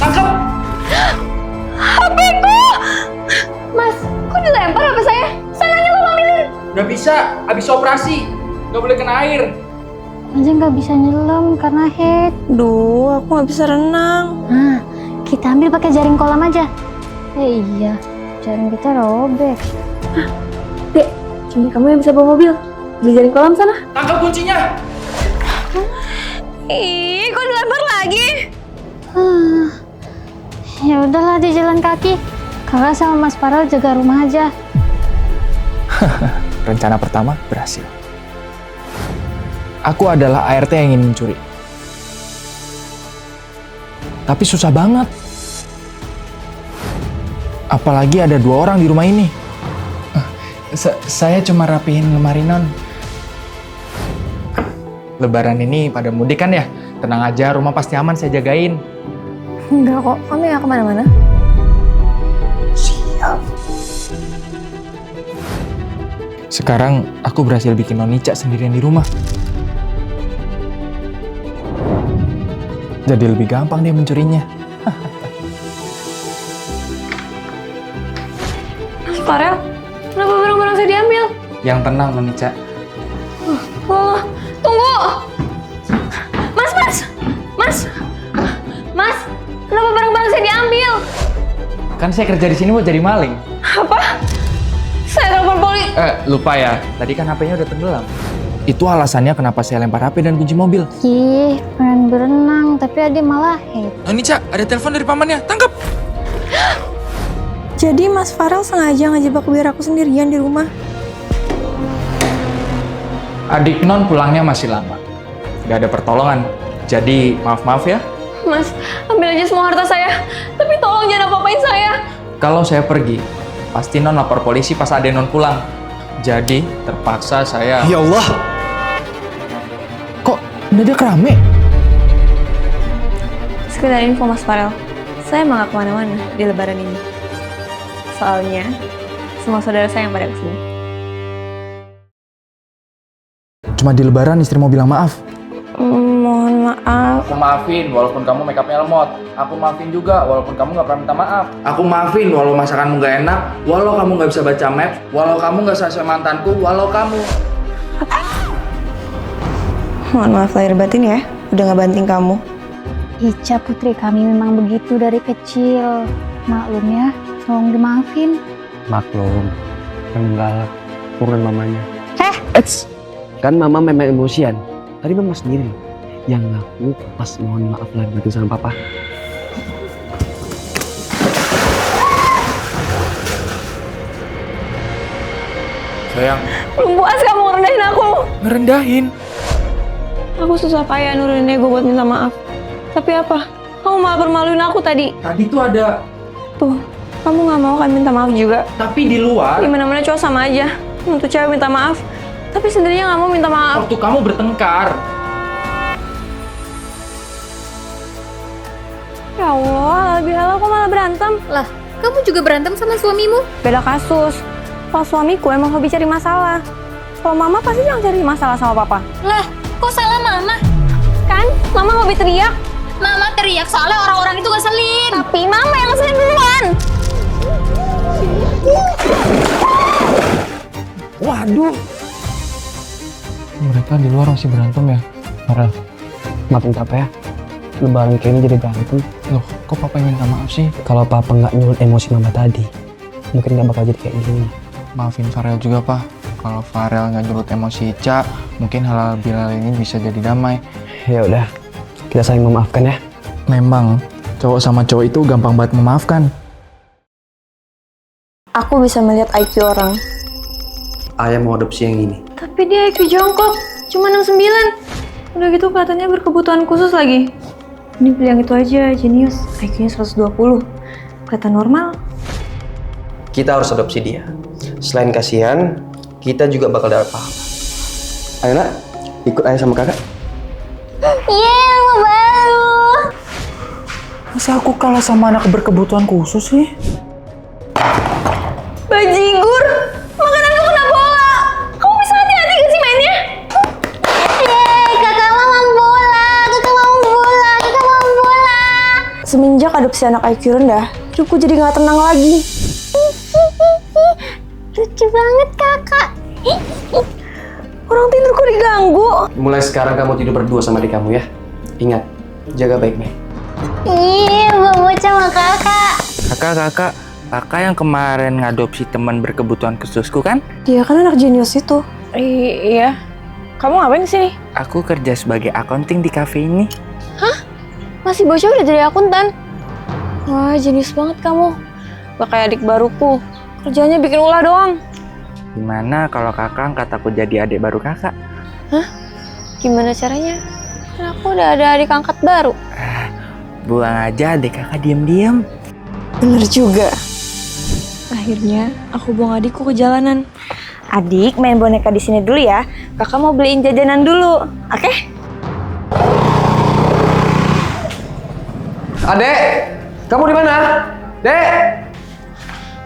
Tangkap! HP-ku! Mas, kok dilempar HP saya? Sananya lo ambilin. Gak bisa, habis operasi. Gak boleh kena air. Aja nggak bisa nyelam karena head. Duh, aku nggak bisa renang. Nah, kita ambil pakai jaring kolam aja. Iya, jaring kita robek. Dek, cuma kamu yang bisa bawa mobil. Beli jaring kolam sana. Tangkap kuncinya! Ih, kok dilempar lagi? Ya udahlah, di jalan kaki. Kakak sama Mas Farel jaga rumah aja. Rencana pertama berhasil. Aku adalah ART yang ingin mencuri. Tapi susah banget. Apalagi ada 2 orang di rumah ini. Saya cuma rapihin lemari non. Lebaran ini pada mudik kan ya? Tenang aja, rumah pasti aman, saya jagain. Enggak kok, kami nggak kemana-mana. Siap. Sekarang aku berhasil bikin Nonica sendirian di rumah. Jadi lebih gampang dia mencurinya. Mas Farel, kenapa barang-barang saya diambil? Yang tenang, Nonica. Oh, tunggu! Mas, kenapa barang-barang saya diambil? Kan saya kerja di sini buat jadi maling. Apa? Saya telepon polisi. Lupa ya. Tadi kan HP-nya udah tenggelam. Itu alasannya kenapa saya lempar HP dan kunci mobil. Ih, pengen berenang, tapi Adi malah head. Nonica, ada telepon dari pamannya. Tangkap! Jadi Mas Farel sengaja ngejebak biar aku sendirian di rumah. Adik non pulangnya masih lama. Gak ada pertolongan. Jadi maaf-maaf ya. Mas, ambil aja semua harta saya. Tapi tolong jangan apa-apain saya. Kalau saya pergi, pasti non lapor polisi pas ada non pulang. Jadi terpaksa saya... Ya Allah! Kok mendadak rame? Sekedar info Mas Farel, saya emang gak kemana-mana di lebaran ini. Soalnya, semua saudara saya yang pada kesini. Cuma di lebaran istri mau bilang maaf. Mohon maaf. Aku maafin walaupun kamu make upnya lemot. Aku maafin juga walaupun kamu gak pernah minta maaf. Aku maafin walau masakanmu gak enak, walau kamu gak bisa baca map, walau kamu gak sesuai mantanku, walau kamu... Mohon maaf lahir batin ya, udah gak banting kamu. Ica putri kami memang begitu dari kecil. Maklum ya, tolong dimaafin. Maklum, yang galak, bukan mamanya. Heh? Kan mama memang emosian. Tadi mama sendiri yang ngaku pas mohon maaf lahir batin sama papa. Sayang, Belum puas kamu ngerendahin aku. ngerendahin. Aku susah payah nurunin ego buat minta maaf. Tapi apa? Kamu malah permaluin aku tadi. Tadi tuh ada... Tuh, kamu gak mau kan minta maaf juga? Tapi di luar, Di mana-mana cowok sama aja. Untuk cewek minta maaf, tapi sendirinya gak mau minta maaf. waktu kamu bertengkar. Ya Allah, lebih halal kok malah berantem. Lah, kamu juga berantem sama suamimu? Beda kasus. Kalau suamiku emang hobi cari masalah. Kalau mama pasti yang cari masalah sama papa. Lah, kok salah mama? Kan, mama hobi teriak. Mama teriak soalnya orang-orang itu ngeselin. Tapi mama yang ngeselin duluan. Waduh. Mereka di luar masih berantem ya? Farel, maafin papa ya. Lebaran kayak ini jadi berantem. Loh, kok papa yang minta maaf sih? Kalau papa nggak nyulut emosi mama tadi, mungkin nggak bakal jadi kayak gini. Maafin Farel juga, Pak. Kalau Farel nggak nyulut emosi Ica, mungkin halal bilal ini bisa jadi damai. Ya udah, kita saling memaafkan ya. Memang, cowok sama cowok itu gampang banget memaafkan. Aku bisa melihat IQ orang. Ayah mau adopsi yang ini. Tapi dia IQ jongkok, cuma 69. Udah gitu kelihatannya berkebutuhan khusus lagi. Ini pilih yang itu aja, jenius. IQ-nya 120. Kelihatan normal. Kita harus adopsi dia. Selain kasihan, kita juga bakal dapat pahala. Ayo nak, ikut ayah sama kakak. Yeay, rumah baru. Masa aku kalah sama anak berkebutuhan khusus sih? Bajigur! Makananku kena bola! Kamu bisa hati-hati gak sih mainnya? Yeay, kakak mau bola, kakak mau bola, kakak mau bola. Semenjak adopsi anak IQ rendah, hidupku jadi gak tenang lagi. Lucu banget kakak. Orang tidurku diganggu. Mulai sekarang kamu tidur berdua sama adik kamu ya. Ingat, jaga baik-baik. Iya, bawa sama kakak. Kakak yang kemarin ngadopsi teman berkebutuhan khususku kan? Dia kan anak jenius itu. Iya. Kamu ngapain sini? Aku kerja sebagai accounting di cafe ini. Masih bocah udah jadi akuntan. Wah, jenius banget kamu. Gak kayak adik baruku. Kerjanya bikin ulah doang. Gimana kalau kakak angkat aku jadi adik baru kakak? Gimana caranya? Kan aku udah ada adik angkat baru. Buang aja adik kakak diam-diam. Bener juga. Akhirnya aku buang adikku ke jalanan. Adik main boneka di sini dulu ya. Kakak mau beliin jajanan dulu, oke? Adek, kamu di mana? Dek.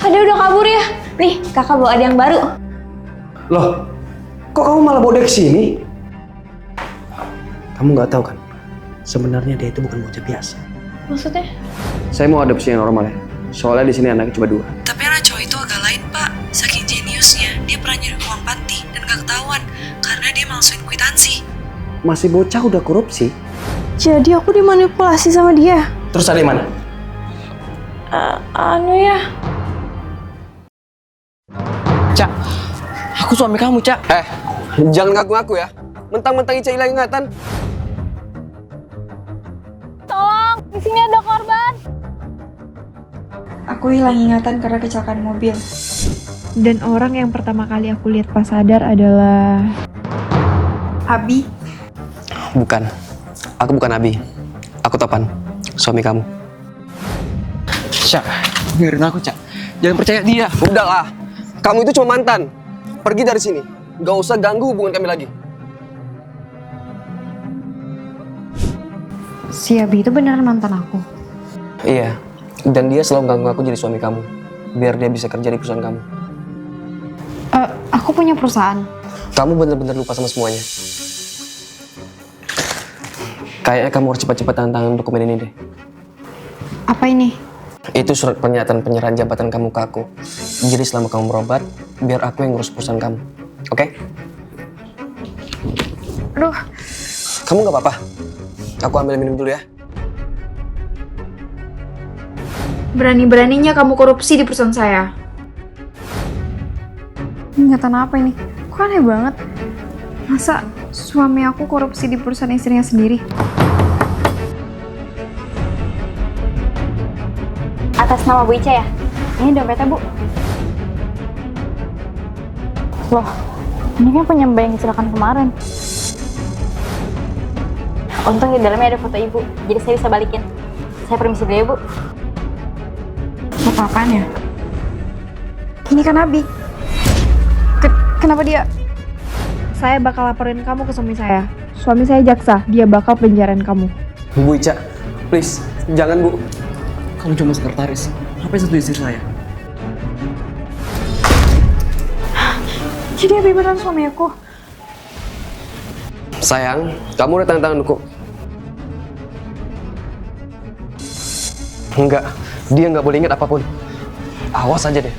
Adek udah kabur ya. Nih, kakak bawa ada yang baru. Loh, kok kamu malah bawa dia ke sini? Kamu nggak tahu kan? Sebenarnya dia itu bukan bocah biasa. Maksudnya? Saya mau adopsi yang normal ya. Soalnya di sini anaknya cuma 2. Tapi anak cowok itu agak lain, Pak. Saking jeniusnya, dia pernah nyuri uang panti dan gak ketahuan karena dia malsuin kwitansi. Masih bocah udah korupsi. Jadi aku dimanipulasi sama dia. Terus ada di mana? Anu ya. Cak, aku suami kamu, Cak. Jangan ngaku-ngaku ya. Mentang-mentang Ica hilang ingatan. Tolong, di sini ada korban. Aku hilang ingatan karena kecelakaan mobil. Dan orang yang pertama kali aku lihat pas sadar adalah Abi. Bukan. Aku bukan Abi. Aku Topan, suami kamu. Cak, biarin aku, Cak. Jangan percaya dia. Udahlah. Kamu itu cuma mantan. Pergi dari sini. Gak usah ganggu hubungan kami lagi. Si Abi itu beneran mantan aku. Iya. Dan dia selalu ganggu aku jadi suami kamu. Biar dia bisa kerja di perusahaan kamu. Aku punya perusahaan. Kamu bener-bener lupa sama semuanya. Kayaknya kamu harus cepat-cepat tanda tangan dokumen ini deh. Apa ini? Itu surat pernyataan penyerahan jabatan kamu ke aku. Jadi selama kamu berobat, biar aku yang ngurus perusahaan kamu. Oke? Aduh. Kamu gak apa-apa? Aku ambil minum dulu ya. Berani-beraninya kamu korupsi di perusahaan saya. Ingatan apa ini? Kok aneh banget? Masa suami aku korupsi di perusahaan istrinya sendiri? Atas nama Bu Ica ya? Ini dompetnya, Bu. Loh, ini kan punya Mbak yang kecelakaan kemarin. Untung di dalamnya ada foto Ibu, jadi saya bisa balikin. Saya permisi dulu ya, Bu. Foto apaan ya? Ini kan Abi. Kenapa dia? Saya bakal laporin kamu ke suami saya. Suami saya jaksa, dia bakal penjarain kamu. Bu Ica, please, jangan Bu. Kamu cuma sekretaris. Apa satu istri saya? Jadi Abi beneran suami aku? Sayang, kamu udah tanda tangan aku. Enggak, dia nggak boleh ingat apapun. Awas aja deh.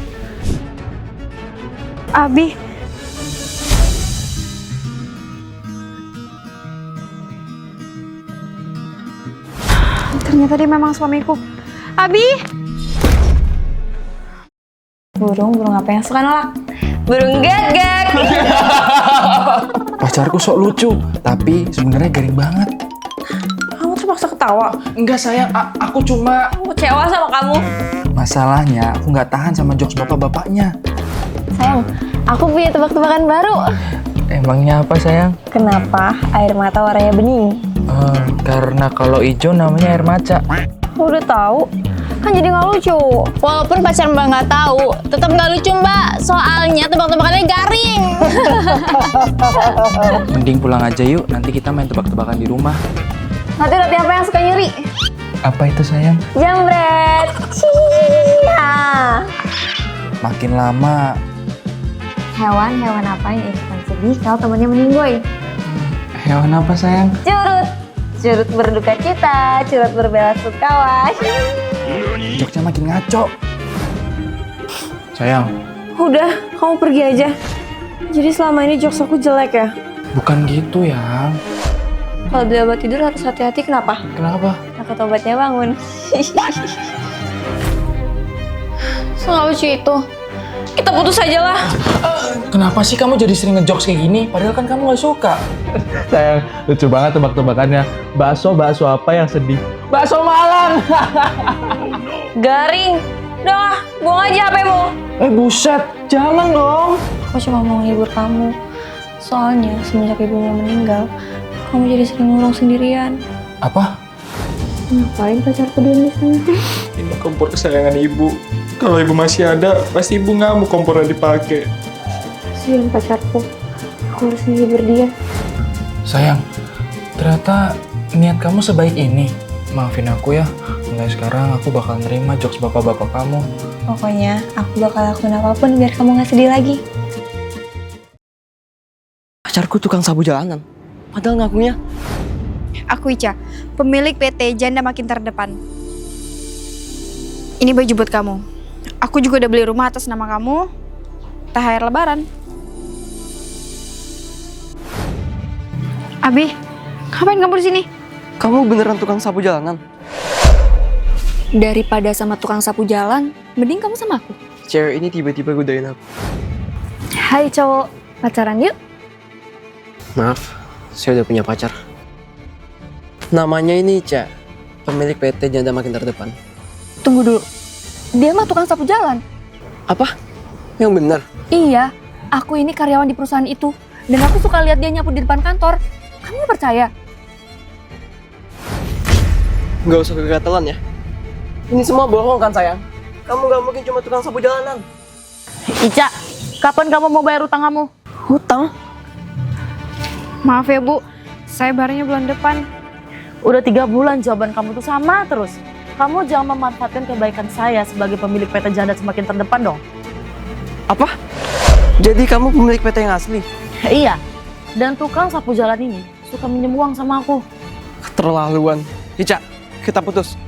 Abi. Ternyata dia memang suamiku. Abi! Burung apa yang suka nolak? Burung gagak. Pacarku sok lucu, tapi sebenarnya garing banget. Kamu terpaksa ketawa. Enggak sayang, aku cuma... Aku kecewa sama kamu. Masalahnya aku nggak tahan sama jokes bapak-bapaknya. Sayang, aku punya tebak-tebakan baru. Emangnya apa sayang? Kenapa air mata warnanya bening? Karena kalau hijau namanya air maca. Udah tahu. Kan jadi nggak lucu. Walaupun pacar Mbak nggak tahu, tetap nggak lucu Mbak. Soalnya tebak-tebakannya garing. Mending pulang aja yuk, nanti kita main tebak-tebakan di rumah. Nanti roti apa yang suka nyuri? Apa itu sayang? Jambret. Cia. Makin lama. Hewan apa yang ikutan sedih kalau temannya meninggoy? Hewan apa sayang? Curut. Curut berduka cita, curut berbela sungkawa. Jokesnya makin ngaco. Sayang, Udah, kamu pergi aja. Jadi selama ini jokes aku jelek ya? bukan gitu ya. Kalau beli obat tidur harus hati-hati, kenapa? Kenapa? Takut obatnya bangun. Nggak lucu itu. Kita putus aja lah. Kenapa sih kamu jadi sering ngejokes kayak gini? Padahal kan kamu gak suka. Sayang, lucu banget tebak-tebakannya. Bakso apa yang sedih? Bakso Malang! Garing. Udah lah, buang aja HP-mu. Buset, jangan dong. Aku cuma mau menghibur kamu. Soalnya semenjak ibumu meninggal, kamu jadi sering ngurung sendirian. Apa? Ngapain pacarku di sana? Ini kompor kesayangan ibu. Kalau ibu masih ada, pasti ibu ngamuk kompornya dipakai. Kasihan pacarku. Aku harus menghibur dia. Sayang, ternyata niat kamu sebaik ini. Maafin aku ya. Mulai sekarang aku bakal nerima jokes bapak-bapak kamu. Pokoknya aku bakal lakuin apapun biar kamu gak sedih lagi. Pacarku tukang sabu jalanan. Padahal ngakunya. Aku Ica, pemilik PT Janda Makin Terdepan. Ini baju buat kamu. Aku juga udah beli rumah atas nama kamu. THR Lebaran. Abi, ngapain kamu di sini? Kamu beneran tukang sabu jalanan? Daripada sama tukang sapu jalan, mending kamu sama aku. Cewek ini tiba-tiba godain aku. Hai cowok, pacaran yuk? Maaf, saya udah punya pacar. Namanya ini Ica, pemilik PT Janda Makin Terdepan. Tunggu dulu. Dia mah tukang sapu jalan. Apa? Yang bener? Iya, aku ini karyawan di perusahaan itu. Dan aku suka lihat dia nyapu di depan kantor. Kamu nggak percaya? Gak usah kegatelan ya. Ini semua bohong kan sayang? Kamu gak mungkin cuma tukang sabu jalanan. Ica, kapan kamu mau bayar utang kamu? Hutang? Maaf ya Bu, saya bayarnya bulan depan. Udah 3 bulan jawaban kamu tuh sama terus. Kamu jangan memanfaatkan kebaikan saya sebagai pemilik PT Janda Semakin Terdepan dong. Apa? Jadi kamu pemilik PT yang asli? Iya, dan tukang sapu jalan ini suka minjem uang sama aku. Keterlaluan. Ica, kita putus.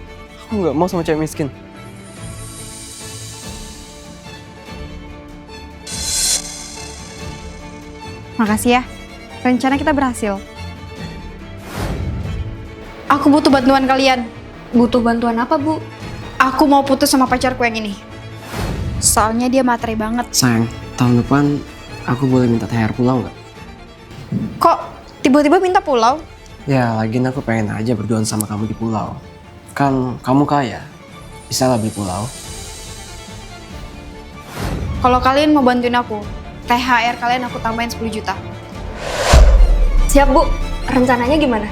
Aku gak mau sama cewek miskin. Makasih ya, rencana kita berhasil. Aku butuh bantuan kalian. Butuh bantuan apa, Bu? Aku mau putus sama pacarku yang ini. Soalnya dia materai banget. Sayang, tahun depan aku boleh minta THR pulau gak? Kok tiba-tiba minta pulau? Ya, lagian aku pengen aja berduaan sama kamu di pulau. Kan kamu kaya, bisa lah beli pulau. Kalau kalian mau bantuin aku, THR kalian aku tambahin 10 juta. Siap, Bu. Rencananya gimana?